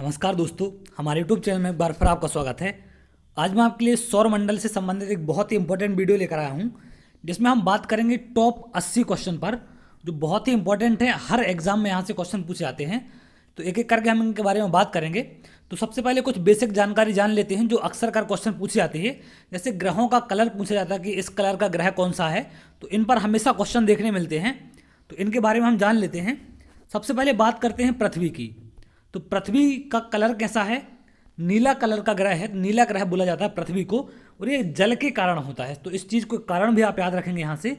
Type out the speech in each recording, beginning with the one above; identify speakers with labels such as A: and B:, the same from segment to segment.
A: नमस्कार दोस्तों, हमारे यूट्यूब चैनल में एक बार फिर आपका स्वागत है। आज मैं आपके लिए सौर मंडल से संबंधित एक बहुत ही इंपॉर्टेंट वीडियो लेकर आया हूं, जिसमें हम बात करेंगे टॉप 80 क्वेश्चन पर, जो बहुत ही इंपॉर्टेंट है। हर एग्जाम में यहाँ से क्वेश्चन पूछे जाते हैं, तो एक एक करके हम इनके बारे में बात करेंगे। तो सबसे पहले कुछ बेसिक जानकारी जान लेते हैं जो अक्सर कर क्वेश्चन पूछे जाते हैं। जैसे ग्रहों का कलर पूछा जाता है कि इस कलर का ग्रह कौन सा है, तो इन पर हमेशा क्वेश्चन देखने मिलते हैं, तो इनके बारे में हम जान लेते हैं। सबसे पहले बात करते हैं पृथ्वी की। तो पृथ्वी का कलर कैसा है? नीला कलर का ग्रह है, नीला ग्रह बोला जाता है पृथ्वी को, और ये जल के कारण होता है। तो इस चीज़ को कारण भी आप याद रखेंगे यहाँ से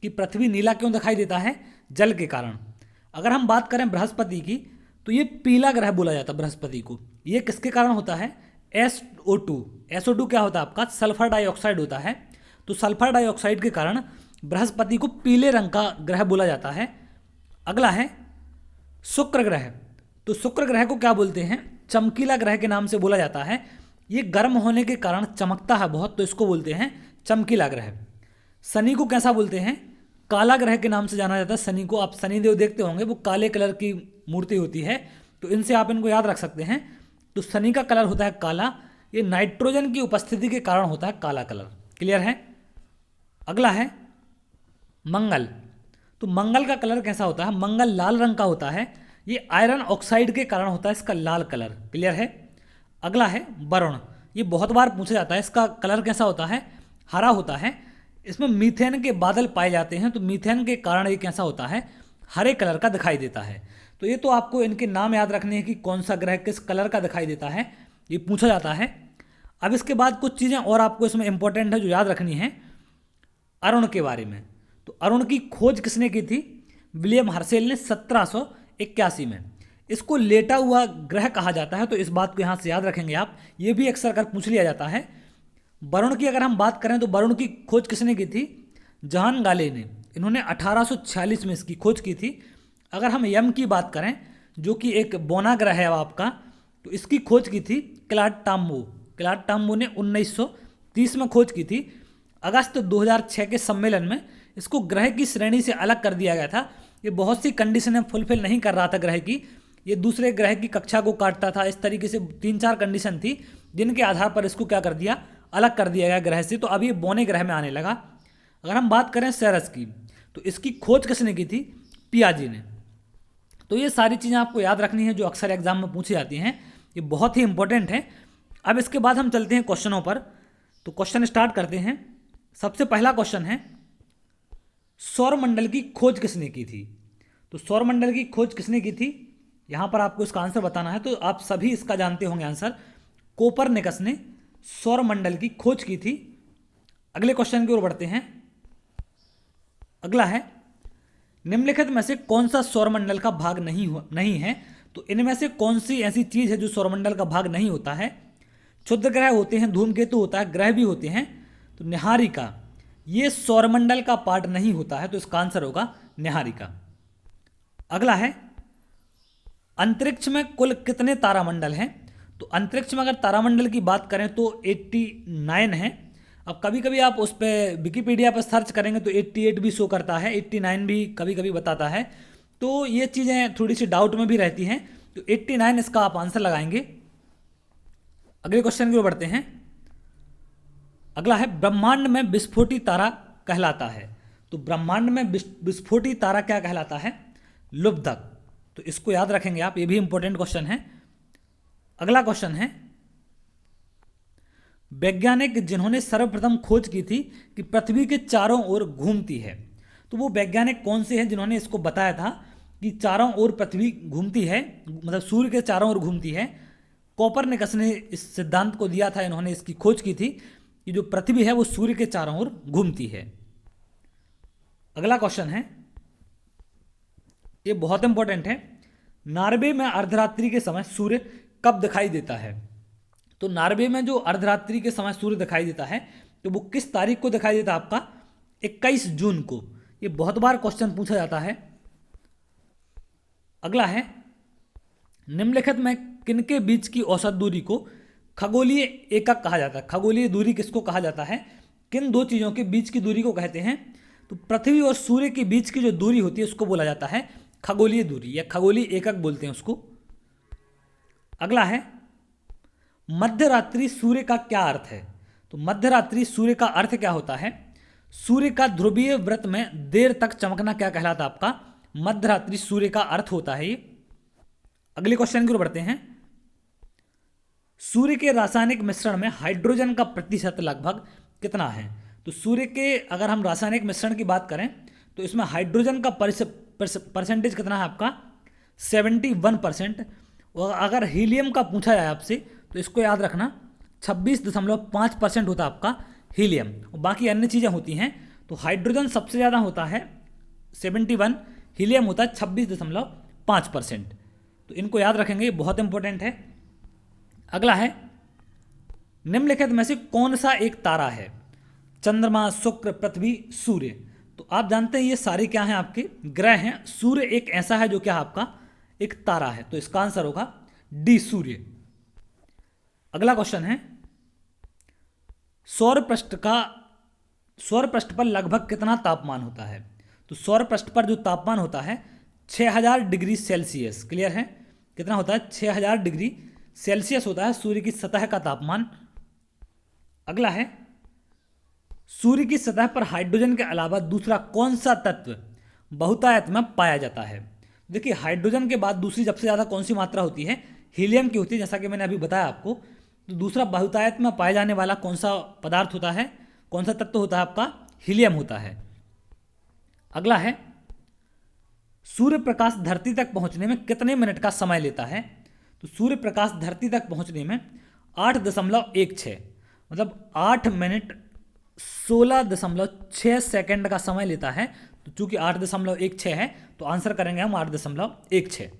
A: कि पृथ्वी नीला क्यों दिखाई देता है, जल के कारण। अगर हम बात करें बृहस्पति की, तो ये पीला ग्रह बोला जाता है बृहस्पति को। ये किसके कारण होता है? SO2। SO2 क्या होता है आपका? सल्फर डाइऑक्साइड होता है। तो सल्फर डाइऑक्साइड के कारण बृहस्पति को पीले रंग का ग्रह बोला जाता है। अगला है शुक्र ग्रह। तो शुक्र ग्रह को क्या बोलते हैं? चमकीला ग्रह के नाम से बोला जाता है। ये गर्म होने के कारण चमकता है बहुत, तो इसको बोलते हैं चमकीला ग्रह। शनि को कैसा बोलते हैं? काला ग्रह के नाम से जाना जाता है। शनि को आप शनिदेव देखते होंगे, वो काले कलर की मूर्ति होती है, तो इनसे आप इनको याद रख सकते हैं। तो शनि का कलर होता है काला। ये नाइट्रोजन की उपस्थिति के कारण होता है काला कलर। क्लियर है? अगला है मंगल। तो मंगल का कलर कैसा होता है? मंगल लाल रंग का होता है। ये आयरन ऑक्साइड के कारण होता है इसका लाल कलर। क्लियर है? अगला है वरुण। ये बहुत बार पूछा जाता है, इसका कलर कैसा होता है? हरा होता है। इसमें मीथेन के बादल पाए जाते हैं, तो मीथेन के कारण ये कैसा होता है? हरे कलर का दिखाई देता है। तो ये तो आपको इनके नाम याद रखने हैं कि कौन सा ग्रह किस कलर का दिखाई देता है, ये पूछा जाता है। अब इसके बाद कुछ चीज़ें और आपको इसमें इंपॉर्टेंट है जो याद रखनी है अरुण के बारे में। तो अरुण की खोज किसने की थी? विलियम हर्शेल ने 1781 में। इसको लेटा हुआ ग्रह कहा जाता है, तो इस बात को यहाँ से याद रखेंगे आप। ये भी अक्सर कर पूछ लिया जाता है। वरुण की अगर हम बात करें तो वरुण की खोज किसने की थी? जॉन गाले ने। इन्होंने 1846 में इसकी खोज की थी। अगर हम यम की बात करें, जो कि एक बौना ग्रह है आपका, तो इसकी खोज की थी क्लाड टाम्बो। क्लाड टाम्बो ने 1930 में खोज की थी। अगस्त 2006 के सम्मेलन में इसको ग्रह की श्रेणी से अलग कर दिया गया था। ये बहुत सी कंडीशनें फुलफिल नहीं कर रहा था ग्रह की, ये दूसरे ग्रह की कक्षा को काटता था। इस तरीके से 3-4 कंडीशन थी, जिनके आधार पर इसको क्या कर दिया? अलग कर दिया गया ग्रह से। तो अब ये बौने ग्रह में आने लगा। अगर हम बात करें सेरस की, तो इसकी खोज किसने की थी? पियाजी ने। तो ये सारी चीज़ें आपको याद रखनी है जो अक्सर एग्जाम में पूछी जाती हैं, ये बहुत ही इंपॉर्टेंट है। अब इसके बाद हम चलते हैं क्वेश्चनों पर। तो क्वेश्चन स्टार्ट करते हैं। सबसे पहला क्वेश्चन है, सौरमंडल की खोज किसने की थी? तो सौरमंडल की खोज किसने की थी, यहां पर आपको इसका आंसर बताना है। तो आप सभी इसका जानते होंगे आंसर। कोपरनिकस ने सौरमंडल की खोज की थी। अगले क्वेश्चन की ओर बढ़ते हैं। अगला है, निम्नलिखित में से कौन सा सौरमंडल का भाग नहीं है? तो इनमें से कौन सी ऐसी चीज है जो सौरमंडल का भाग नहीं होता है? क्षुद्र ग्रह होते हैं, धूमकेतु होता है, ग्रह भी होते हैं। तो निहारिका ये सौरमंडल का पार्ट नहीं होता है, तो इसका आंसर होगा निहारिका। अगला है, अंतरिक्ष में कुल कितने तारामंडल हैं? तो अंतरिक्ष में अगर तारामंडल की बात करें तो 89 है। अब कभी कभी आप उस पर विकिपीडिया पर सर्च करेंगे तो 88 भी शो करता है, 89 भी कभी कभी बताता है। तो ये चीज़ें थोड़ी सी डाउट में भी रहती हैं। तो 89 इसका आप आंसर लगाएंगे। अगले क्वेश्चन की ओर बढ़ते हैं। अगला है, ब्रह्मांड में विस्फोटी तारा कहलाता है। तो ब्रह्मांड में विस्फोटी तारा क्या कहलाता है? लुब्धक। तो इसको याद रखेंगे आप, ये भी इंपॉर्टेंट क्वेश्चन है। अगला क्वेश्चन है, वैज्ञानिक जिन्होंने सर्वप्रथम खोज की थी कि पृथ्वी के चारों ओर घूमती है, तो वो वैज्ञानिक कौन से हैं जिन्होंने इसको बताया था कि चारों ओर पृथ्वी घूमती है, मतलब सूर्य के चारों ओर घूमती है? कोपरनिकस ने इस सिद्धांत को दिया था, इन्होंने इसकी खोज की थी कि जो पृथ्वी है वो सूर्य के चारों ओर घूमती है। अगला क्वेश्चन है, ये बहुत इंपॉर्टेंट है। नॉर्वे में अर्धरात्रि के समय सूर्य कब दिखाई देता है? तो नॉर्वे में जो अर्धरात्रि के समय सूर्य दिखाई देता है, तो वो किस तारीख को दिखाई देता है आपका? 21 जून को। ये बहुत बार क्वेश्चन पूछा जाता है। अगला है, निम्नलिखित में किनके बीच की औसत दूरी को खगोलीय एकक कहा जाता है? खगोलीय दूरी किसको कहा जाता है? किन दो चीज़ों के बीच की दूरी को कहते हैं? तो पृथ्वी और सूर्य के बीच की जो दूरी होती है उसको बोला जाता है खगोलीय दूरी, या खगोलीय एकक बोलते हैं उसको। अगला है मध्यरात्रि सूर्य का क्या अर्थ है। तो मध्यरात्रि सूर्य का अर्थ क्या होता है? सूर्य का ध्रुवीय व्रत में देर तक चमकना क्या कहलाता है आपका? मध्यरात्रि सूर्य का अर्थ होता है ये। अगले क्वेश्चन की ओर बढ़ते हैं। सूर्य के रासायनिक मिश्रण में हाइड्रोजन का प्रतिशत लगभग कितना है? तो सूर्य के अगर हम रासायनिक मिश्रण की बात करें तो इसमें हाइड्रोजन का परसेंटेज कितना है आपका? 71%। और अगर हीलियम का पूछा जाए आपसे तो इसको याद रखना 26.5% होता है आपका हीलियम, और बाकी अन्य चीज़ें होती हैं। तो हाइड्रोजन सबसे ज़्यादा होता है 71, हीलियम होता है 26.5%। तो इनको याद रखेंगे, बहुत इंपॉर्टेंट है। अगला है निम्नलिखित में से कौन सा एक तारा है? चंद्रमा, शुक्र, पृथ्वी, सूर्य। तो आप जानते हैं ये सारे क्या हैं? आपके ग्रह हैं। सूर्य एक ऐसा है जो क्या आपका एक तारा है, तो इसका आंसर होगा डी, सूर्य। अगला क्वेश्चन है सौर पृष्ठ पर लगभग कितना तापमान होता है? तो सौर पृष्ठ पर जो तापमान होता है 6000 डिग्री सेल्सियस। क्लियर है? कितना होता है? 6000 डिग्री सेल्सियस होता है सूर्य की सतह का तापमान। अगला है सूर्य की सतह पर हाइड्रोजन के अलावा दूसरा कौन सा तत्व बहुतायत में पाया जाता है? देखिए, हाइड्रोजन के बाद दूसरी सबसे ज़्यादा कौन सी मात्रा होती है? हीलियम की होती है, जैसा कि मैंने अभी बताया आपको। तो दूसरा बहुतायत में पाया जाने वाला कौन सा पदार्थ होता है, कौन सा तत्व होता है आपका? हीलियम होता है। अगला है सूर्य प्रकाश धरती तक पहुंचने में कितने मिनट का समय लेता है? तो सूर्य प्रकाश धरती तक पहुंचने में 8.16, मतलब 8 मिनट 16.6 सेकंड का समय लेता है। तो चूंकि 8.16 है तो आंसर करेंगे हम 8.16।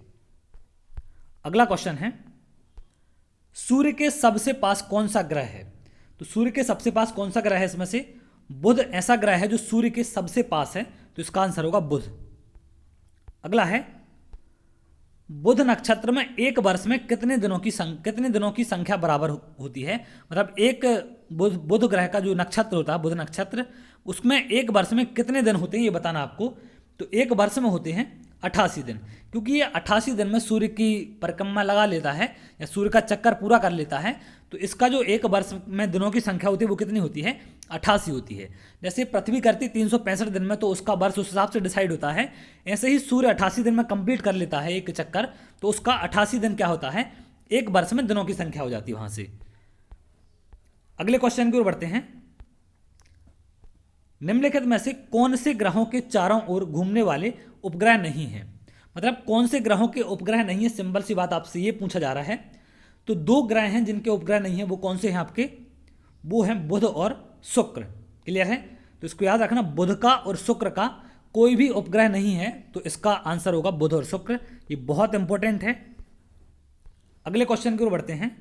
A: अगला क्वेश्चन है सूर्य के सबसे पास कौन सा ग्रह है? तो सूर्य के सबसे पास कौन सा ग्रह है? इसमें से बुध ऐसा ग्रह है जो सूर्य के सबसे पास है, तो इसका आंसर होगा बुध। अगला है बुध नक्षत्र में एक वर्ष में कितने दिनों की संख्या बराबर होती है? मतलब एक बुध ग्रह का जो नक्षत्र होता है, बुध नक्षत्र, उसमें एक वर्ष में कितने दिन होते हैं ये बताना आपको। तो एक वर्ष में होते हैं 88 दिन, क्योंकि ये 88 दिन में सूर्य की परिक्रमा लगा लेता है या सूर्य का चक्कर पूरा कर लेता है। तो इसका जो एक वर्ष में दिनों की संख्या होती है वो कितनी होती है? 88 होती है। जैसे पृथ्वी करती 365 दिन में, तो उसका वर्ष उस हिसाब से डिसाइड होता है। ऐसे ही सूर्य 88 दिन में कंप्लीट कर लेता है एक चक्कर, तो उसका 88 दिन क्या होता है? एक वर्ष में दिनों की संख्या हो जाती है वहां से। अगले क्वेश्चन की ओर बढ़ते हैं। निम्नलिखित में से कौन से ग्रहों के चारों ओर घूमने वाले उपग्रह नहीं है? मतलब कौन से ग्रहों के उपग्रह नहीं है, सिंपल सी बात आपसे ये पूछा जा रहा है। तो 2 ग्रह हैं जिनके उपग्रह नहीं है, वो कौन से हैं आपके? वो हैं बुध और शुक्र। क्लियर है? तो इसको याद रखना, बुध का और शुक्र का कोई भी उपग्रह नहीं है, तो इसका आंसर होगा बुध और शुक्र। ये बहुत इंपॉर्टेंट है। अगले क्वेश्चन की ओर बढ़ते हैं।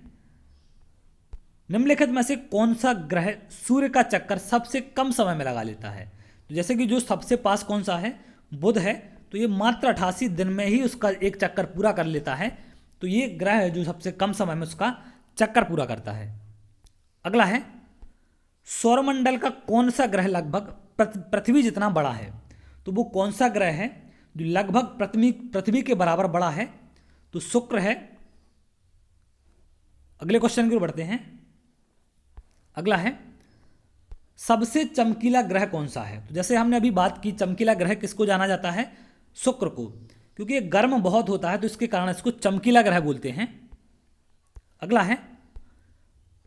A: निम्नलिखित में से कौन सा ग्रह सूर्य का चक्कर सबसे कम समय में लगा लेता है? तो जैसे कि जो सबसे पास कौन सा है? बुध है, तो ये मात्र 88 दिन में ही उसका एक चक्कर पूरा कर लेता है। तो ये ग्रह है जो सबसे कम समय में उसका चक्कर पूरा करता है। अगला है सौरमंडल का कौन सा ग्रह लगभग पृथ्वी जितना बड़ा है? तो वो कौन सा ग्रह है जो लगभग पृथ्वी के बराबर बड़ा है? तो शुक्र है। अगले क्वेश्चन की ओर बढ़ते हैं। अगला है सबसे चमकीला ग्रह कौन सा है? तो जैसे हमने अभी बात की, चमकीला ग्रह किसको जाना जाता है? शुक्र को, क्योंकि ये गर्म बहुत होता है, तो इसके कारण इसको चमकीला ग्रह बोलते हैं। अगला है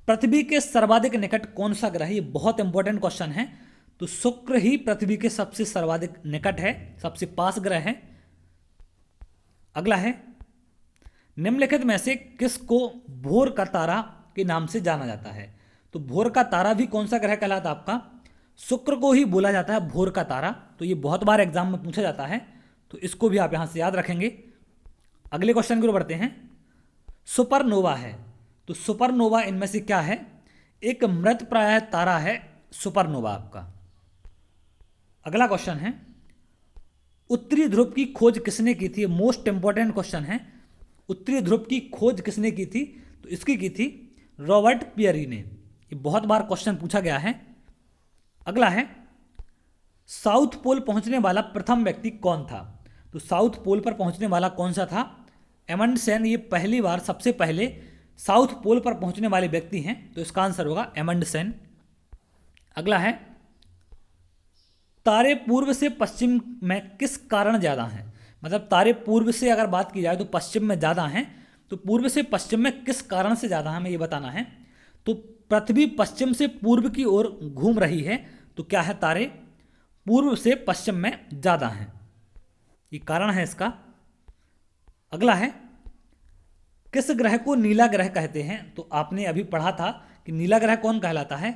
A: पृथ्वी के सर्वाधिक निकट कौन सा ग्रह है? ये बहुत इंपॉर्टेंट क्वेश्चन है। तो शुक्र ही पृथ्वी के सबसे सर्वाधिक निकट है, सबसे पास ग्रह है। अगला है निम्नलिखित में से किसको भोर का तारा के नाम से जाना जाता है? तो भोर का तारा भी कौन सा ग्रह कहलाता है आपका? शुक्र को ही बोला जाता है भोर का तारा। तो ये बहुत बार एग्जाम में पूछा जाता है, तो इसको भी आप यहां से याद रखेंगे। अगले क्वेश्चन की ओर बढ़ते हैं। सुपरनोवा है, तो सुपरनोवा इनमें से क्या है? एक मृत प्रायः तारा है सुपरनोवा आपका। अगला क्वेश्चन है उत्तरी ध्रुव की खोज किसने की थी? मोस्ट इंपॉर्टेंट क्वेश्चन है। उत्तरी ध्रुव की खोज किसने की थी? तो इसकी की थी रॉबर्ट पियरी ने। ये बहुत बार क्वेश्चन पूछा गया है। अगला है साउथ पोल पहुंचने वाला प्रथम व्यक्ति कौन था? तो साउथ पोल पर पहुंचने वाला कौन सा था? एमंडसेन ये पहली बार सबसे पहले साउथ पोल पर पहुंचने वाले व्यक्ति हैं, तो इसका आंसर होगा एमंडसेन। अगला है, तारे पूर्व से पश्चिम में किस कारण ज़्यादा हैं? मतलब तारे पूर्व से अगर बात की जाए तो पश्चिम में ज़्यादा हैं, तो पूर्व से पश्चिम में किस कारण से ज़्यादा हमें ये बताना है। तो पृथ्वी पश्चिम से पूर्व की ओर घूम रही है, तो क्या है, तारे पूर्व से पश्चिम में ज़्यादा हैं, ये कारण है इसका। अगला है, किस ग्रह को नीला ग्रह कहते हैं? तो आपने अभी पढ़ा था कि नीला ग्रह कौन कहलाता है?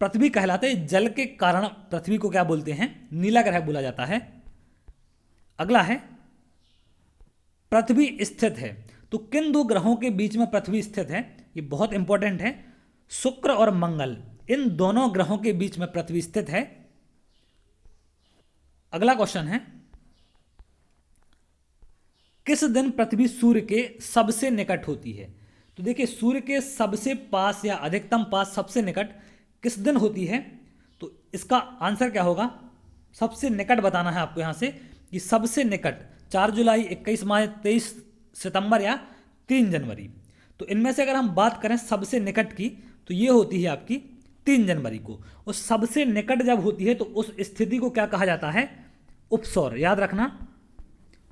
A: पृथ्वी कहलाते हैं। जल के कारण पृथ्वी को क्या बोलते हैं? नीला ग्रह बोला जाता है। अगला है, पृथ्वी स्थित है, तो किन दो ग्रहों के बीच में पृथ्वी स्थित है? ये बहुत इंपॉर्टेंट है। शुक्र और मंगल, इन दोनों ग्रहों के बीच में पृथ्वी स्थित है। अगला क्वेश्चन है, किस दिन पृथ्वी सूर्य के सबसे निकट होती है? तो देखिए, सूर्य के सबसे पास या अधिकतम पास, सबसे निकट किस दिन होती है? तो इसका आंसर क्या होगा? सबसे निकट बताना है आपको यहां से कि सबसे निकट 4 जुलाई, 21 मार्च, 23 सितंबर या 3 जनवरी। तो इनमें से अगर हम बात करें सबसे निकट की, तो ये होती है आपकी 3 जनवरी को। और सबसे निकट जब होती है तो उस स्थिति को क्या कहा जाता है? उपसौर। याद रखना,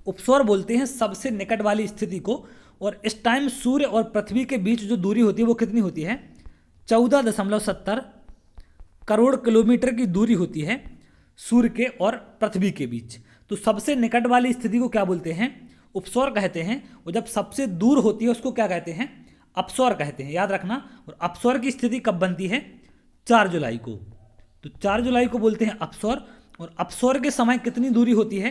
A: उपसौर बोलते हैं सबसे निकट वाली स्थिति को। और इस टाइम सूर्य और पृथ्वी के बीच जो दूरी होती है वो कितनी होती है? 14.70 करोड़ किलोमीटर की दूरी होती है सूर्य के और पृथ्वी के बीच। तो सबसे निकट वाली स्थिति को क्या बोलते हैं? उपसौर कहते हैं। और जब सबसे दूर होती है उसको क्या कहते हैं? अपसौर कहते हैं। याद रखना। और अपसौर की स्थिति कब बनती है? 4 जुलाई को। तो 4 जुलाई को बोलते हैं अपसौर। और अपसौर के समय कितनी दूरी होती है?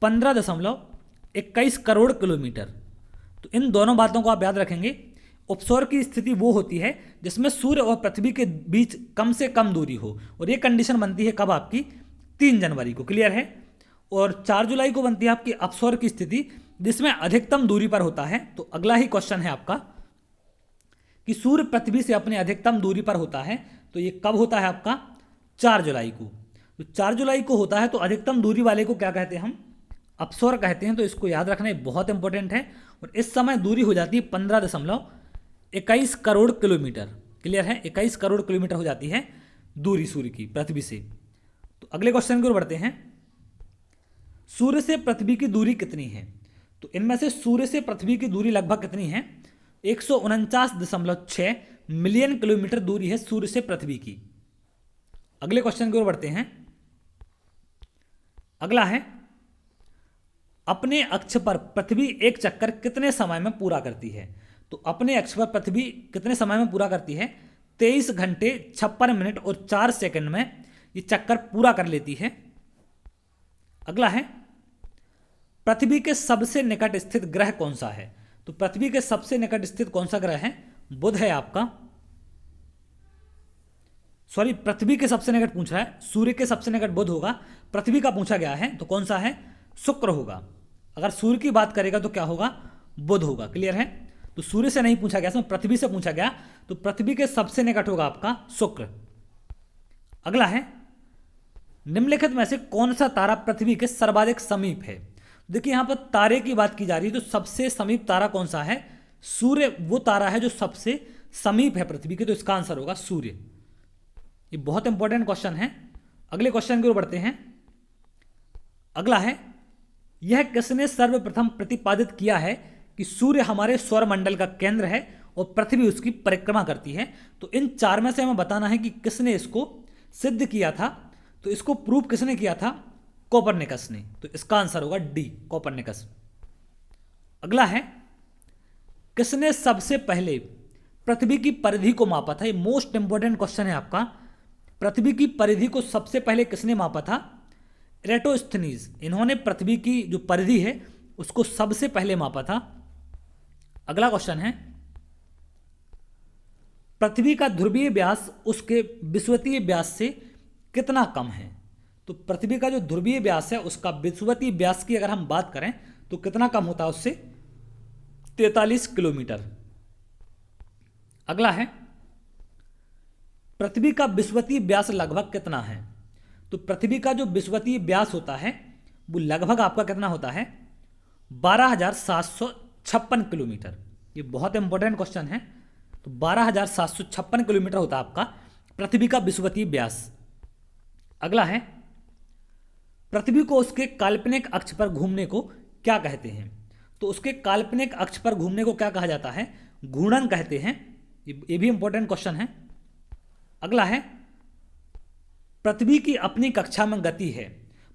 A: 15.21 करोड़ किलोमीटर। तो इन दोनों बातों को आप याद रखेंगे। उपसौर की स्थिति वो होती है जिसमें सूर्य और पृथ्वी के बीच कम से कम दूरी हो। और ये कंडीशन बनती है कब? आपकी 3 जनवरी को। क्लियर है? और 4 जुलाई को बनती है आपकी अपसौर की स्थिति जिसमें अधिकतम दूरी पर होता है। तो अगला ही क्वेश्चन है आपका कि सूर्य पृथ्वी से अपने अधिकतम दूरी पर होता है, तो ये कब होता है आपका? 4 जुलाई को। तो 4 जुलाई को होता है। तो अधिकतम दूरी वाले को क्या कहते हैं हम? अपसौर कहते हैं। तो इसको याद रखना, ये बहुत इंपॉर्टेंट है। और इस समय दूरी हो जाती है 15.21 करोड़ किलोमीटर। क्लियर है? 21 करोड़ किलोमीटर हो जाती है दूरी सूर्य की पृथ्वी से। तो अगले क्वेश्चन की ओर बढ़ते हैं। सूर्य से पृथ्वी की दूरी कितनी है? तो इनमें से सूर्य से पृथ्वी की दूरी लगभग कितनी है? 149.6 मिलियन किलोमीटर दूरी है सूर्य से पृथ्वी की। अगले क्वेश्चन की ओर बढ़ते हैं। अगला है, अपने अक्ष पर पृथ्वी एक चक्कर कितने समय में पूरा करती है? तो अपने अक्ष पर पृथ्वी कितने समय में पूरा करती है? 23 घंटे 56 मिनट और 4 सेकंड में ये चक्कर पूरा कर लेती है। अगला है, पृथ्वी के सबसे निकट स्थित ग्रह कौन सा है? तो पृथ्वी के सबसे निकट स्थित कौन सा ग्रह है? बुध है आपका। सॉरी, पृथ्वी के सबसे निकट पूछ रहा है। सूर्य के सबसे निकट बुध होगा, पृथ्वी का पूछा गया है, तो कौन सा है? शुक्र होगा। अगर सूर्य की बात करेगा तो क्या होगा? बुध होगा। क्लियर है? तो सूर्य से नहीं पूछा गया, इसमें पृथ्वी से पूछा गया, तो पृथ्वी के सबसे निकट होगा आपका शुक्र। अगला है, निम्नलिखित में से कौन सा तारा पृथ्वी के सर्वाधिक समीप है? देखिए, यहां पर तारे की बात की जा रही है, तो सबसे समीप तारा कौन सा है? सूर्य वो तारा है जो सबसे समीप है पृथ्वी के, तो इसका आंसर होगा सूर्य। ये बहुत इंपॉर्टेंट क्वेश्चन है। अगले क्वेश्चन की ओर बढ़ते हैं। अगला है, यह किसने सर्वप्रथम प्रतिपादित किया है कि सूर्य हमारे सौरमंडल का केंद्र है और पृथ्वी उसकी परिक्रमा करती है? तो इन 4 में से हमें बताना है कि किसने इसको सिद्ध किया था। तो इसको प्रूव किसने किया था? कोपरनिकस ने। तो इसका आंसर होगा डी, कोपरनिकस। अगला है, किसने सबसे पहले पृथ्वी की परिधि को मापा था? ये मोस्ट इंपॉर्टेंट क्वेश्चन है आपका। पृथ्वी की परिधि को सबसे पहले किसने मापा था? एरेटोस्थनीज। इन्होंने पृथ्वी की जो परिधि है उसको सबसे पहले मापा था। अगला क्वेश्चन है, पृथ्वी का ध्रुवीय व्यास उसके विषुवतीय व्यास से कितना कम है? तो पृथ्वी का जो ध्रुवीय व्यास है उसका विषुवतीय व्यास की अगर हम बात करें तो कितना कम होता है उससे? 43 किलोमीटर। अगला है, पृथ्वी का विषुवतीय व्यास लगभग कितना है? तो पृथ्वी का जो विषुवतीय व्यास होता है वो लगभग आपका कितना होता है? किलोमीटर। ये बहुत इंपॉर्टेंट क्वेश्चन है। तो 12,756 किलोमीटर होता है आपका पृथ्वी का विषुवतीय व्यास। अगला है, पृथ्वी को उसके काल्पनिक अक्ष पर घूमने को क्या कहते हैं? तो उसके काल्पनिक अक्ष पर घूमने को क्या कहा जाता है? घूर्णन कहते हैं। ये भी इंपॉर्टेंट क्वेश्चन है। अगला है, पृथ्वी की अपनी कक्षा में गति है,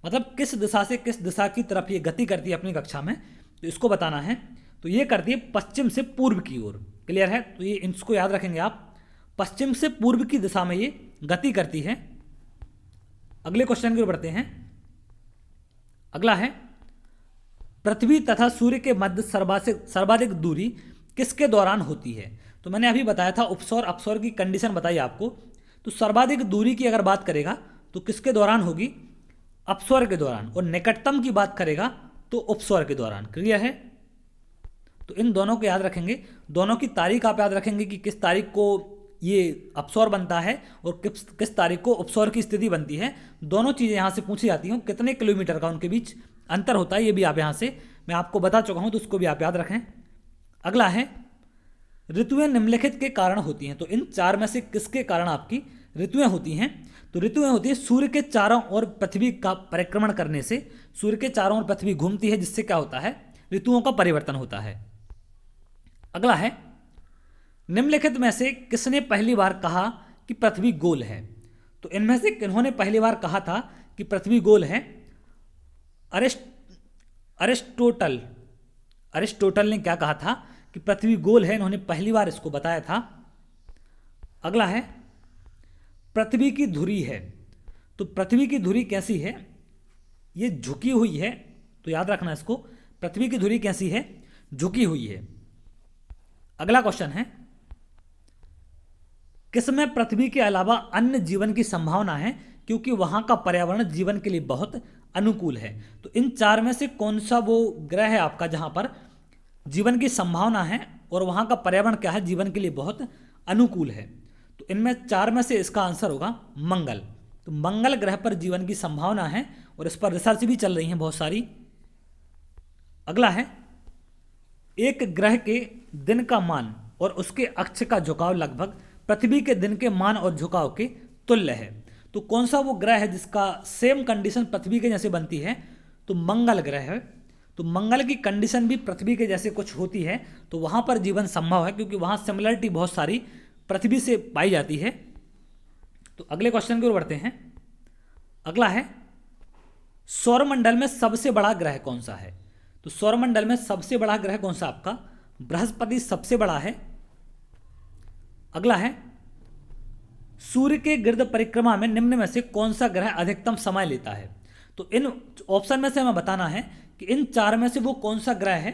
A: मतलब किस दिशा से किस दिशा की तरफ ये गति करती है अपनी कक्षा में, तो इसको बताना है। तो ये करती है पश्चिम से पूर्व की ओर। क्लियर है? तो ये इसको याद रखेंगे आप, पश्चिम से पूर्व की दिशा में ये गति करती है। अगले क्वेश्चन की ओर बढ़ते हैं। अगला है, पृथ्वी तथा सूर्य के मध्य सर्वाधिक दूरी किसके दौरान होती है? तो मैंने अभी बताया था उपसौर अपसौर की कंडीशन बताई आपको। तो सर्वाधिक दूरी की अगर बात करेगा तो किसके दौरान होगी? अपसौर के दौरान। और निकटतम की बात करेगा तो उपसौर के दौरान। क्लियर है? तो इन दोनों को याद रखेंगे। दोनों की तारीख आप याद रखेंगे कि किस तारीख को ये अपसौर बनता है और किस तारीख को उपसौर की स्थिति बनती है। दोनों चीज़ें यहाँ से पूछी जाती हैं। कितने किलोमीटर का उनके बीच अंतर होता है ये भी आप यहाँ से मैं आपको बता चुका हूँ, तो उसको भी आप याद रखें। अगला है, ऋतुएं निम्नलिखित के कारण होती हैं। तो इन चार में से किसके कारण आपकी ऋतुएं होती हैं? तो ऋतुएं होती है सूर्य के चारों ओर पृथ्वी का परिक्रमण करने से। सूर्य के चारों ओर पृथ्वी घूमती है, जिससे क्या होता है? ऋतुओं का परिवर्तन होता है। अगला है, निम्नलिखित में से किसने पहली बार कहा कि पृथ्वी गोल है? तो इनमें से किन्होंने पहली बार कहा था कि पृथ्वी गोल है? अरिस्टोटल ने क्या कहा था कि पृथ्वी गोल है, इन्होंने पहली बार इसको बताया था। अगला है, पृथ्वी की धुरी है। तो पृथ्वी की धुरी कैसी है? ये झुकी हुई है। तो याद रखना इसको, पृथ्वी की धुरी कैसी है? झुकी हुई है। अगला क्वेश्चन है, किसमें पृथ्वी के अलावा अन्य जीवन की संभावना है क्योंकि वहां का पर्यावरण जीवन के लिए बहुत अनुकूल है? तो इन चार में से कौन सा वो ग्रह है आपका जहां पर जीवन की संभावना है और वहां का पर्यावरण क्या है? जीवन के लिए बहुत अनुकूल है। तो इनमें चार में से इसका आंसर होगा मंगल। तो मंगल ग्रह पर जीवन की संभावना है और इस पर रिसर्च भी चल रही है बहुत सारी। अगला है, एक ग्रह के दिन का मान और उसके अक्ष का झुकाव लगभग पृथ्वी के दिन के मान और झुकाव के तुल्य है। तो कौन सा वो ग्रह है जिसका सेम कंडीशन पृथ्वी के जैसे बनती है? तो मंगल ग्रह है। तो मंगल की कंडीशन भी पृथ्वी के जैसे कुछ होती है, तो वहां पर जीवन संभव है क्योंकि वहां सिमिलरिटी बहुत सारी पृथ्वी से पाई जाती है। तो अगले क्वेश्चन की ओर बढ़ते हैं। अगला है, सौरमंडल में सबसे बड़ा ग्रह कौन सा है? तो सौरमंडल में सबसे बड़ा ग्रह कौन सा आपका? बृहस्पति सबसे बड़ा है। अगला है, सूर्य के गिर्द परिक्रमा में निम्न में से कौन सा ग्रह अधिकतम समय लेता है? तो इन ऑप्शन में से हमें बताना है कि इन चार में से वो कौन सा ग्रह है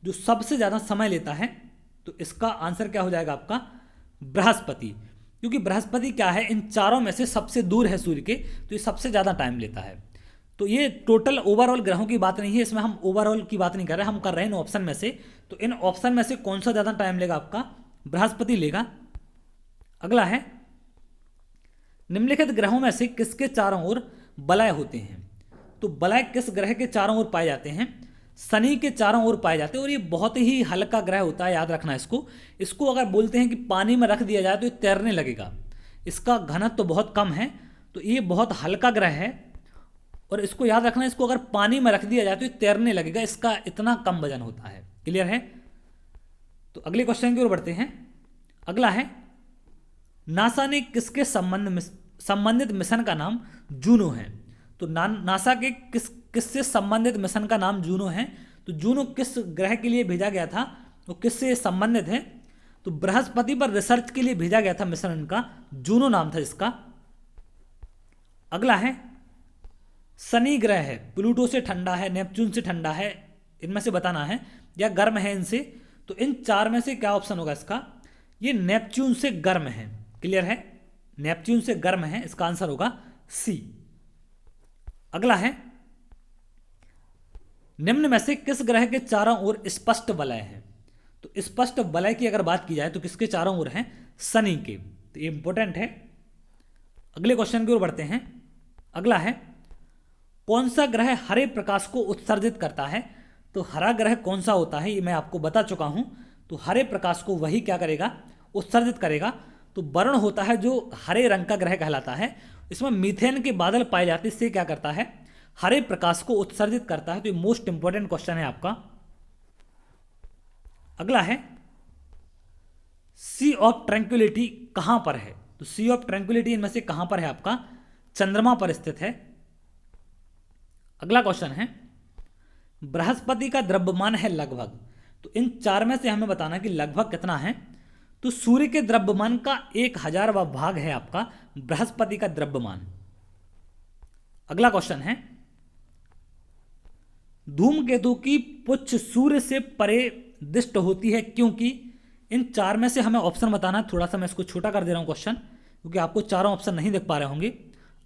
A: जो सबसे ज्यादा समय लेता है। तो इसका आंसर क्या हो जाएगा आपका? बृहस्पति। क्योंकि बृहस्पति क्या है, इन चारों में से सबसे दूर है सूर्य के, तो ये सबसे ज्यादा टाइम लेता है। तो ये टोटल ओवरऑल ग्रहों की बात नहीं है, इसमें हम ओवरऑल की बात नहीं कर रहे, हम कर रहे हैं इन ऑप्शन में से। तो इन ऑप्शन में से कौन सा ज्यादा टाइम लेगा आपका? बृहस्पति लेगा। अगला है, निम्नलिखित ग्रहों में से किसके चारों ओर वलय होते हैं? तो वलय किस ग्रह के चारों ओर पाए जाते हैं? शनि के चारों ओर पाए जाते हैं। और ये बहुत ही हल्का ग्रह होता है, याद रखना इसको। इसको अगर बोलते हैं कि पानी में रख दिया जाए तो ये तैरने लगेगा। इसका घनत्व तो बहुत कम है, तो ये बहुत हल्का ग्रह है। और इसको याद रखना, इसको अगर पानी में रख दिया जाए तो ये तैरने लगेगा, इसका इतना कम वजन होता है। क्लियर है? तो अगले क्वेश्चन की ओर बढ़ते हैं। अगला है, नासा ने किसके संबंधित मिशन का नाम जूनो है? तो नासा के किससे संबंधित मिशन का नाम जूनो है? तो जूनो किस ग्रह के लिए भेजा गया था, वो किससे संबंधित है? तो बृहस्पति पर रिसर्च के लिए भेजा गया था मिशन, इनका जूनो नाम था इसका। अगला है, शनि ग्रह है, प्लूटो से ठंडा है, नेपच्यून से ठंडा है, इनमें से बताना है, या गर्म है इनसे? तो इन चार में से क्या ऑप्शन होगा इसका? ये नेपच्यून से गर्म है। क्लियर है? नेपच्यून से गर्म है, इसका आंसर होगा सी। अगला है, निम्न में से किस ग्रह के चारों ओर स्पष्ट वलय है? तो स्पष्ट वलय की अगर बात की जाए तो किसके चारों ओर है? शनि के। तो ये इंपॉर्टेंट है। अगले क्वेश्चन की ओर बढ़ते हैं। अगला है, कौन सा ग्रह हरे प्रकाश को उत्सर्जित करता है? तो तो हरा ग्रह कौन सा होता है ये मैं आपको बता चुका हूं। तो हरे प्रकाश को वही क्या करेगा, उत्सर्जित करेगा। तो वरुण होता है जो हरे रंग का ग्रह कहलाता है। इसमें मीथेन के बादल पाए जाते हैं, इससे क्या करता है, हरे प्रकाश को उत्सर्जित करता है। तो ये मोस्ट इंपॉर्टेंट क्वेश्चन है आपका। अगला है सी ऑफ ट्रैंक्विलिटी कहां पर है। तो सी ऑफ ट्रैंक्विलिटी इनमें से कहां पर है, आपका चंद्रमा पर स्थित है। अगला क्वेश्चन है बृहस्पति का द्रव्यमान है लगभग। तो इन चार में से हमें बताना कि लगभग कितना है। तो सूर्य के द्रव्यमान का 1000वां भाग है आपका बृहस्पति का द्रव्यमान। अगला क्वेश्चन है धूमकेतु की पुच्छ सूर्य से परे दिष्ट होती है क्योंकि। इन चार में से हमें ऑप्शन बताना है। थोड़ा सा मैं इसको छोटा कर दे रहा हूं क्वेश्चन, क्योंकि आपको चारों ऑप्शन नहीं देख पा रहे होंगे।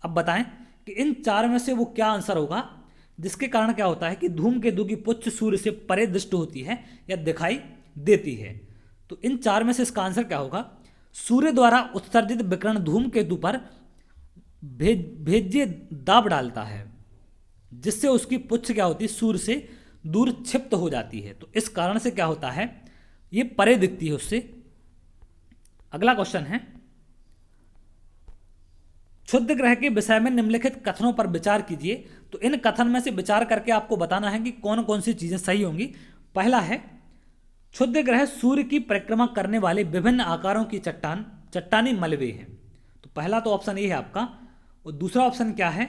A: अब बताएं कि इन चार में से वो क्या आंसर होगा जिसके कारण क्या होता है कि धूमकेतु की पुच्छ सूर्य से परे दृष्ट होती है या दिखाई देती है। तो इन चार में से इसका आंसर क्या होगा, सूर्य द्वारा उत्सर्जित विकिरण धूमकेतु पर भेज्य दाब डालता है जिससे उसकी पुच्छ क्या होती है, सूर्य से दूर क्षिप्त हो जाती है। तो इस कारण से क्या होता है, ये परे दिखती है उससे। अगला क्वेश्चन है क्षुद्र ग्रह के विषय में निम्नलिखित कथनों पर विचार कीजिए। तो इन कथन में से विचार करके आपको बताना है कि कौन कौन सी चीजें सही होंगी। पहला है क्षुद्र ग्रह सूर्य की परिक्रमा करने वाले विभिन्न आकारों की चट्टानी मलबे हैं। तो पहला तो ऑप्शन ये है आपका। और दूसरा ऑप्शन क्या है,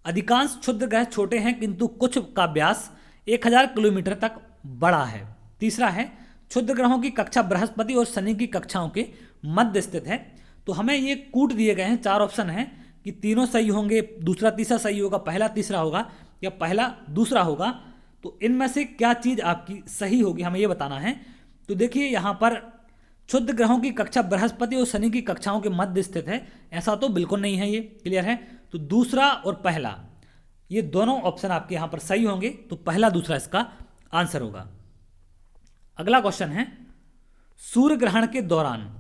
A: अधिकांश क्षुद्र ग्रह छोटे हैं किंतु कुछ का व्यास 1000 किलोमीटर तक बड़ा है। तीसरा है क्षुद्र ग्रहों की कक्षा बृहस्पति और शनि की कक्षाओं के मध्य स्थित है। तो हमें ये कूट दिए गए हैं, चार ऑप्शन हैं कि तीनों सही होंगे, दूसरा तीसरा सही होगा, पहला तीसरा होगा या पहला दूसरा होगा। तो इनमें से क्या चीज आपकी सही होगी हमें ये बताना है। तो देखिए यहाँ पर क्षुद्र ग्रहों की कक्षा बृहस्पति और शनि की कक्षाओं के मध्य स्थित है, ऐसा तो बिल्कुल नहीं है, ये क्लियर है। तो दूसरा और पहला ये दोनों ऑप्शन आपके यहाँ पर सही होंगे। तो पहला दूसरा इसका आंसर होगा। अगला क्वेश्चन है सूर्य ग्रहण के दौरान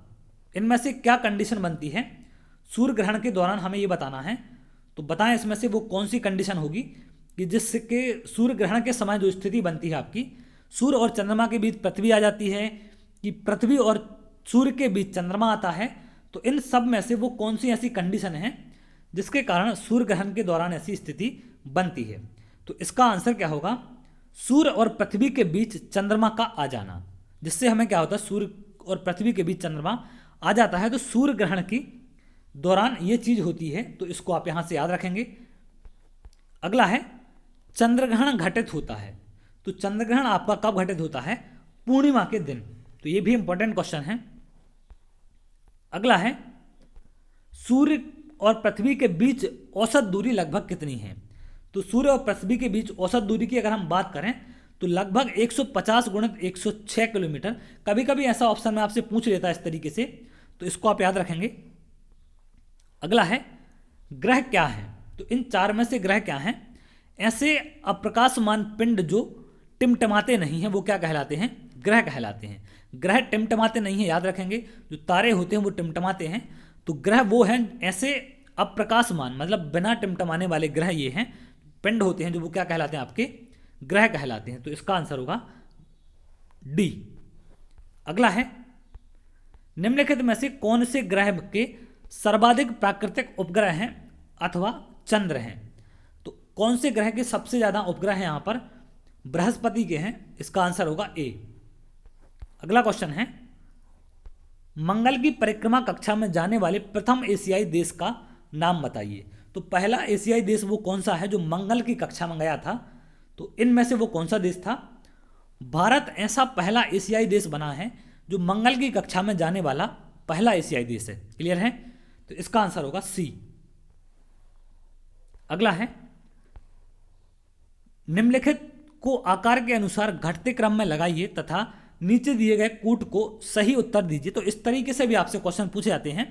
A: इनमें से क्या कंडीशन बनती है। सूर्य ग्रहण के दौरान हमें ये बताना है। तो बताएं इसमें से वो कौन सी कंडीशन होगी कि जिसके सूर्य ग्रहण के समय जो स्थिति बनती है आपकी, सूर्य और चंद्रमा के बीच पृथ्वी आ जाती है कि पृथ्वी और सूर्य के बीच चंद्रमा आता है। तो इन सब में से वो कौन सी ऐसी कंडीशन है जिसके कारण सूर्य ग्रहण के दौरान ऐसी स्थिति बनती है। तो इसका आंसर क्या होगा, सूर्य और पृथ्वी के बीच चंद्रमा का आ जाना, जिससे हमें क्या होता है, सूर्य और पृथ्वी के बीच चंद्रमा आ जाता है। तो सूर्य ग्रहण की दौरान ये चीज होती है। तो इसको आप यहां से याद रखेंगे। अगला है चंद्रग्रहण घटित होता है। तो चंद्रग्रहण आपका कब घटित होता है, पूर्णिमा के दिन। तो ये भी इंपॉर्टेंट क्वेश्चन है। अगला है सूर्य और पृथ्वी के बीच औसत दूरी लगभग कितनी है। तो सूर्य और पृथ्वी के बीच औसत दूरी की अगर हम बात करें तो लगभग 150 गुणित 106 किलोमीटर। कभी कभी ऐसा ऑप्शन में आपसे पूछ लेता है इस तरीके से, तो इसको आप याद रखेंगे। अगला है ग्रह क्या है। तो इन चार में से ग्रह क्या हैं, ऐसे अप्रकाशमान पिंड जो टिमटिमाते नहीं हैं वो क्या कहलाते हैं, ग्रह कहलाते हैं। ग्रह टिमटिमाते नहीं हैं, याद रखेंगे। जो तारे होते हैं वो टिमटिमाते हैं। तो ग्रह वो हैं ऐसे अप्रकाशमान, मतलब बिना टिमटिमाने वाले ग्रह ये हैं, पिंड होते हैं जो वो क्या कहलाते हैं, आपके ग्रह कहलाते हैं। तो इसका आंसर होगा डी। अगला है निम्नलिखित में से कौन से ग्रह के सर्वाधिक प्राकृतिक उपग्रह हैं अथवा चंद्र हैं। तो कौन से ग्रह के सबसे ज्यादा उपग्रह हैं, यहां पर बृहस्पति के हैं। इसका आंसर होगा ए। अगला क्वेश्चन है मंगल की परिक्रमा कक्षा में जाने वाले प्रथम एशियाई देश का नाम बताइए। तो पहला एशियाई देश वो कौन सा है जो मंगल की कक्षा में गया था। तो इनमें से वो कौन सा देश था, भारत ऐसा पहला एशियाई देश बना है जो मंगल की कक्षा में जाने वाला पहला एशियाई देश है। क्लियर है। तो इसका आंसर होगा सी। अगला है निम्नलिखित को आकार के अनुसार घटते क्रम में लगाइए तथा नीचे दिए गए कूट को सही उत्तर दीजिए। तो इस तरीके से भी आपसे क्वेश्चन पूछे जाते हैं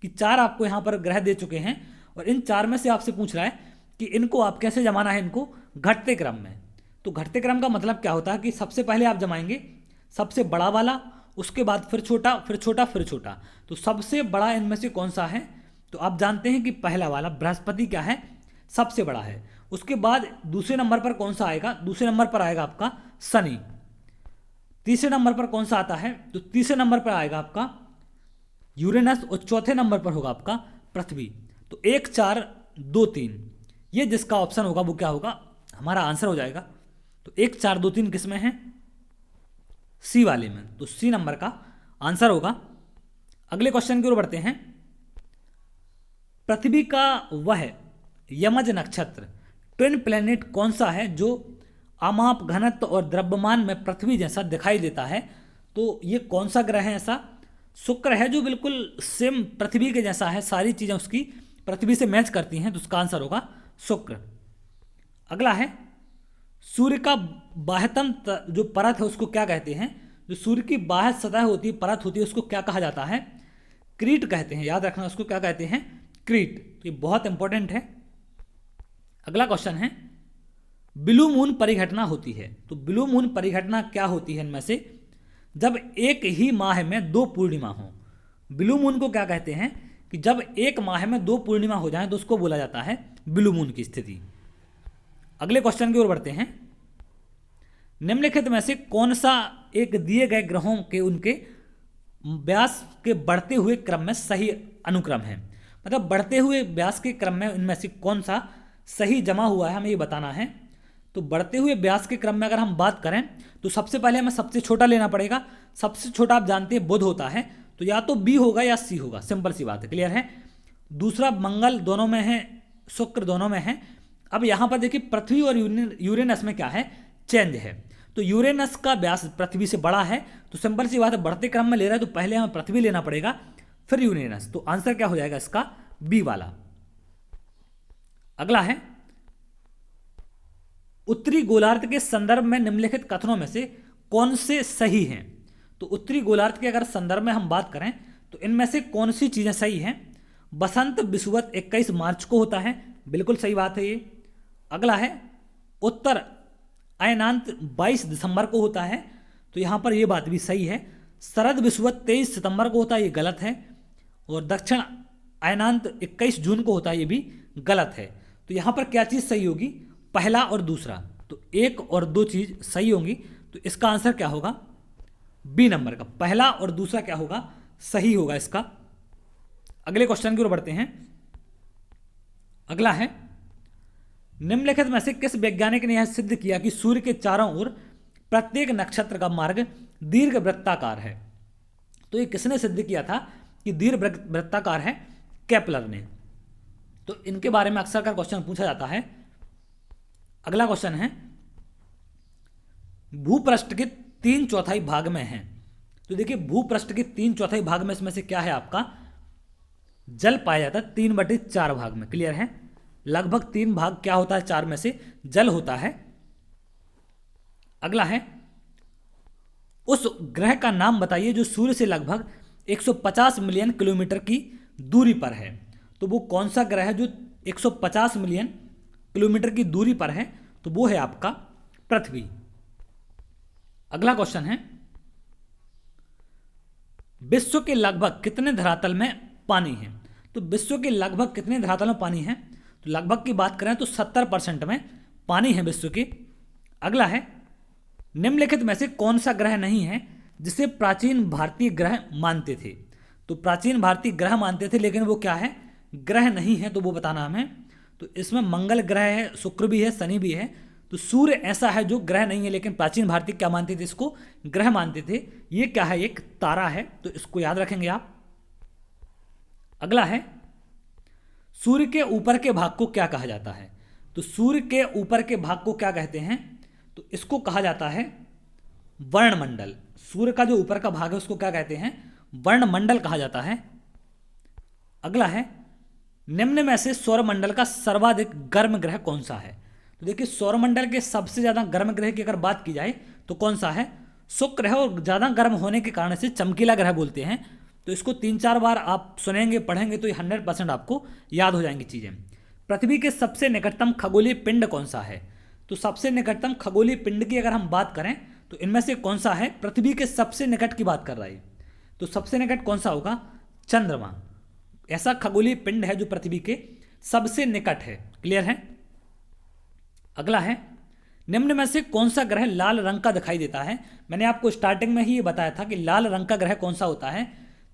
A: कि चार आपको यहां पर ग्रह दे चुके हैं और इन चार में से आपसे पूछ रहा है कि इनको आप कैसे जमाना है, इनको घटते क्रम में। तो घटते क्रम का मतलब क्या होता है कि सबसे पहले आप जमाएंगे सबसे बड़ा वाला, उसके बाद फिर छोटा, फिर छोटा, फिर छोटा। तो सबसे बड़ा इनमें से कौन सा है, तो आप जानते हैं कि पहला वाला बृहस्पति क्या है, सबसे बड़ा है। उसके बाद दूसरे नंबर पर कौन सा आएगा? दूसरे नंबर पर आएगा आपका शनि। तीसरे नंबर पर कौन सा आता है? तो तीसरे नंबर पर आएगा आपका यूरेनस और चौथे नंबर पर होगा आपका पृथ्वी। तो 1 4 2 3 ये जिसका ऑप्शन होगा वो क्या होगा? हमारा आंसर हो जाएगा। तो 1 4 2 3 किस में है? सी वाले में। तो सी नंबर का आंसर होगा। अगले क्वेश्चन की ओर बढ़ते हैं। पृथ्वी का वह यमज नक्षत्र ट्विन प्लेनेट कौन सा है जो आमाप घनत्व और द्रव्यमान में पृथ्वी जैसा दिखाई देता है? तो ये कौन सा ग्रह है ऐसा? शुक्र है, जो बिल्कुल सेम पृथ्वी के जैसा है, सारी चीजें उसकी पृथ्वी से मैच करती हैं, तो उसका आंसर होगा शुक्र। अगला है सूर्य का बाह्यतम जो परत है उसको क्या कहते हैं? जो सूर्य की बाह्य सतह होती है, परत होती है, उसको क्या कहा जाता है? क्रीट कहते हैं। याद रखना, उसको क्या कहते हैं? क्रीट। तो ये बहुत इंपॉर्टेंट है। अगला क्वेश्चन है ब्लू मून परिघटना होती है। तो ब्लू मून परिघटना क्या होती है? इनमें से जब एक ही माह में 2 पूर्णिमा हो। ब्लू मून को क्या कहते हैं? कि जब एक माह में 2 पूर्णिमा हो जाए तो उसको बोला जाता है ब्लू मून की स्थिति। अगले क्वेश्चन की ओर बढ़ते हैं। निम्नलिखित में से कौन सा एक दिए गए ग्रहों के उनके व्यास के बढ़ते हुए क्रम में सही अनुक्रम है? मतलब बढ़ते हुए व्यास के क्रम में इनमें से कौन सा सही जमा हुआ है, हमें ये बताना है। तो बढ़ते हुए व्यास के क्रम में अगर हम बात करें तो सबसे पहले हमें सबसे छोटा लेना पड़ेगा। सबसे छोटा आप जानते हैं बुध होता है, तो या तो बी होगा या सी होगा, सिंपल सी बात है, क्लियर है। दूसरा मंगल दोनों में है, शुक्र दोनों में है। अब यहां पर देखिए पृथ्वी और यूरेनस में क्या है? चेंज है। तो यूरेनस का व्यास पृथ्वी से बड़ा है, तो सिंपल सी बात है, बढ़ते क्रम में ले रहा है तो पहले हमें पृथ्वी लेना पड़ेगा, फिर यूरेनस। तो आंसर क्या हो जाएगा इसका? बी वाला। अगला है उत्तरी गोलार्ध के संदर्भ में निम्नलिखित कथनों में से कौन से सही हैं? तो उत्तरी गोलार्ध के अगर संदर्भ में हम बात करें तो इनमें से कौन सी चीजें सही हैं? बसंत विषुवत 21 मार्च को होता है, बिल्कुल सही बात है ये। अगला है उत्तर अयनांत 22 दिसंबर को होता है, तो यहां पर यह बात भी सही है। शरद विषुवत 23 सितंबर को होता है, ये गलत है। और दक्षिण अयनांत 21 जून को होता है, ये भी गलत है। तो यहां पर क्या चीज सही होगी? पहला और दूसरा। तो 1 और 2 चीज सही होंगी, तो इसका आंसर क्या होगा? बी नंबर का पहला और दूसरा क्या होगा? सही होगा इसका। अगले क्वेश्चन की ओर बढ़ते हैं। अगला है निम्नलिखित में से किस वैज्ञानिक ने यह सिद्ध किया कि सूर्य के चारों ओर प्रत्येक नक्षत्र का मार्ग दीर्घ वृत्ताकार है? तो ये किसने सिद्ध किया था कि दीर्घ वृत्ताकार है? केपलर ने। तो इनके बारे में अक्सर का क्वेश्चन पूछा जाता है। अगला क्वेश्चन है भूपृष्ठ के 3/4 भाग में है। तो देखिए भूपृष्ठ के 3/4 भाग में इसमें से क्या है आपका? जल पाया जाता है 3/4 भाग में, क्लियर है। लगभग 3 भाग क्या होता है? 4 में से जल होता है। अगला है उस ग्रह का नाम बताइए जो सूर्य से लगभग 150 मिलियन किलोमीटर की दूरी पर है। तो वो कौन सा ग्रह है जो 150 मिलियन किलोमीटर की दूरी पर है? तो वो है आपका पृथ्वी। अगला क्वेश्चन है विश्व के लगभग कितने धरातल में पानी है? तो विश्व के लगभग कितने धरातल में पानी है? तो लगभग की बात करें तो 70% में पानी है विश्व के। अगला है निम्नलिखित में से कौन सा ग्रह नहीं है जिसे प्राचीन भारतीय ग्रह मानते थे? तो प्राचीन भारतीय ग्रह मानते थे लेकिन वो क्या है? ग्रह नहीं है, तो वो बताना हमें। तो इसमें मंगल ग्रह है, शुक्र भी है, शनि भी है। तो सूर्य ऐसा है जो ग्रह नहीं है, लेकिन प्राचीन भारतीय क्या मानते थे? इसको ग्रह मानते थे। ये क्या है? एक तारा है, तो इसको याद रखेंगे आप। अगला है सूर्य के ऊपर के भाग को क्या कहा जाता है? तो सूर्य के ऊपर के भाग को क्या कहते हैं? तो इसको कहा जाता है वर्णमंडल। सूर्य का जो ऊपर का भाग है उसको क्या कहते हैं? वर्णमंडल कहा जाता है। अगला है निम्न में से सौरमंडल का सर्वाधिक गर्म ग्रह कौन सा है? तो देखिए सौरमंडल के सबसे ज्यादा गर्म ग्रह की अगर बात की जाए तो कौन सा है? शुक्र है, और ज्यादा गर्म होने के कारण से चमकीला ग्रह बोलते हैं। तो इसको 3-4 बार आप सुनेंगे, पढ़ेंगे तो ये 100% आपको याद हो जाएंगी चीजें। पृथ्वी के सबसे निकटतम खगोलीय पिंड कौन सा है? तो सबसे निकटतम खगोलीय पिंड की अगर हम बात करें तो इनमें से कौन सा है? पृथ्वी के सबसे निकट की बात कर रहा है, तो सबसे निकट कौन सा होगा? चंद्रमा। ऐसा खगोलीय पिंड है जो पृथ्वी के सबसे निकट है, क्लियर है। अगला है, निम्न में से कौन सा ग्रह लाल रंग का दिखाई देता है? मैंने आपको स्टार्टिंग में ही ये बताया था कि लाल रंग का ग्रह कौन सा होता है।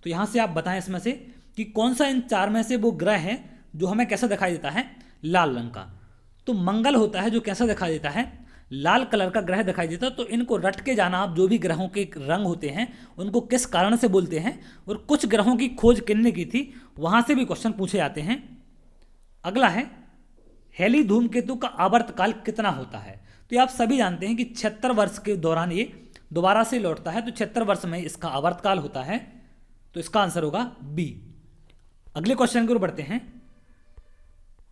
A: तो यहाँ से आप बताएं इसमें से कि कौन सा इन चार में से वो ग्रह है जो हमें कैसा दिखाई देता है? लाल रंग का। तो मंगल होता है जो कैसा दिखाई देता है? लाल कलर का ग्रह दिखाई देता है। तो इनको रट के जाना आप, जो भी ग्रहों के रंग होते हैं उनको किस कारण से बोलते हैं, और कुछ ग्रहों की खोज किसने की थी, वहां से भी क्वेश्चन पूछे जाते हैं। अगला है, हेली धूमकेतु का आवर्तकाल कितना होता है? तो ये आप सभी जानते हैं कि 76 वर्ष के दौरान ये दोबारा से लौटता है। तो 76 वर्ष में इसका आवर्तकाल होता है। तो इसका आंसर होगा बी। अगले क्वेश्चन की ओर बढ़ते हैं।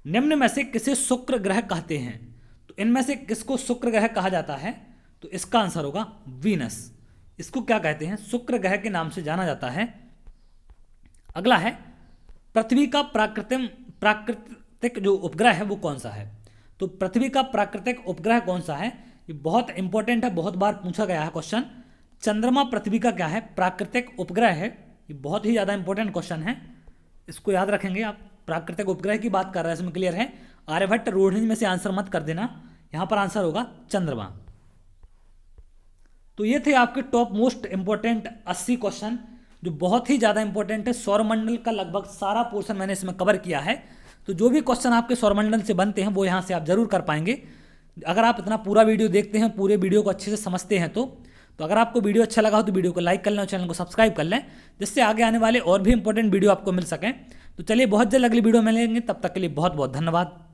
A: निम्न में से किसे शुक्र ग्रह कहते हैं? तो इनमें से किसको शुक्र ग्रह कहा जाता है? तो इसका आंसर होगा वीनस। इसको क्या कहते हैं? शुक्र ग्रह के नाम से जाना जाता है। अगला है, पृथ्वी का प्राकृतिक जो उपग्रह है वो कौन सा है? तो पृथ्वी का प्राकृतिक उपग्रह कौन सा है? ये बहुत इंपॉर्टेंट है, बहुत बार पूछा गया है क्वेश्चन। चंद्रमा पृथ्वी का क्या है? प्राकृतिक उपग्रह है। ये बहुत ही ज़्यादा इंपॉर्टेंट क्वेश्चन है, इसको याद रखेंगे आप। प्राकृतिक उपग्रह की बात कर रहे हैं, इसमें क्लियर है। आर्यभट्ट रोहिणी में से आंसर मत कर देना, यहाँ पर आंसर होगा चंद्रमा। तो ये थे आपके टॉप मोस्ट इंपॉर्टेंट 80 क्वेश्चन जो बहुत ही ज़्यादा इंपॉर्टेंट है। सौरमंडल का लगभग सारा पोर्शन मैंने इसमें कवर किया है। तो जो भी क्वेश्चन आपके सौरमंडल से बनते हैं वो यहाँ से आप जरूर कर पाएंगे, अगर आप इतना पूरा वीडियो देखते हैं, पूरे वीडियो को अच्छे से समझते हैं। तो अगर आपको वीडियो अच्छा लगा हो तो वीडियो को लाइक कर लें और चैनल को सब्सक्राइब कर लें, जिससे आगे आने वाले और भी इंपॉर्टेंट वीडियो आपको मिल सकें। तो चलिए बहुत जल्द अगली वीडियो में मिलेंगे, तब तक के लिए बहुत बहुत धन्यवाद।